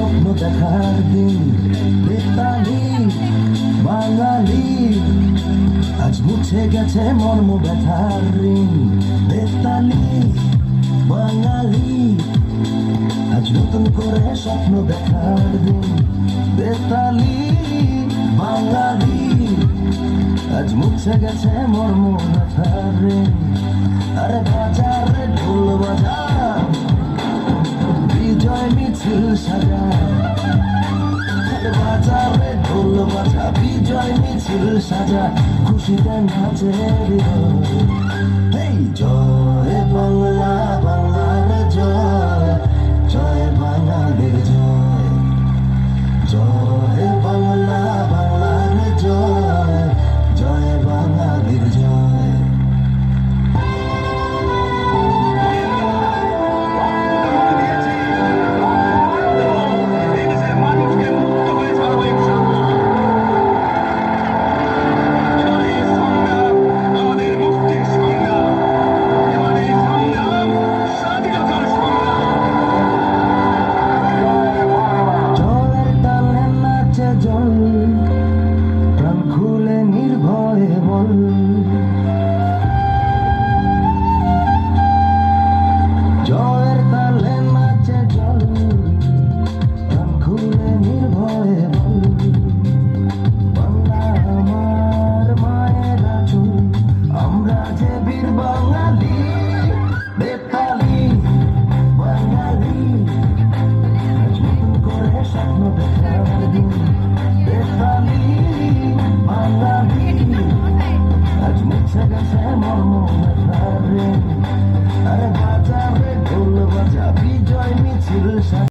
স্বপ্ন দেখার দিন। বেতালি বাঙালি, আজ মুছে গেছে মর্ম ব্যথার ঋণ। বেতালি বাঙালি, আজ নতুন করে স্বপ্ন দেখার দিন। বেতালি বাঙালি, আজ মুছে গেছে মর্ম ব্যথার ঋণ। আরে বাজারে ঢোল বাজা, বিজয় মিছিল সাজা। আরে বাজারে ঢোল বাজা, বিজয় মিছিল সাজা, খুশিতে নাচে হৃদয়। এই জয় বাংলা, বাংলার জয়, জয় বাঙালির জয়। জয় বাংলা, বাংলার জয়, জয় বাঙালির জয়। প্রাণ খুলে নির্ভয়ে বল, জয়ের তালে নাচে জল। প্রাণ খুলে নির্ভয়ে বল, বাংলা আমার মায়ের আঁচল, আমরা যে বীর বাঙালি। বেতালি বাঙালি, আজ নতুন করে স্বপ্ন দেখার দিন। বেতালি বাঙালি, আজ মুছে গেছে মর্ম ব্যথার ঋণ।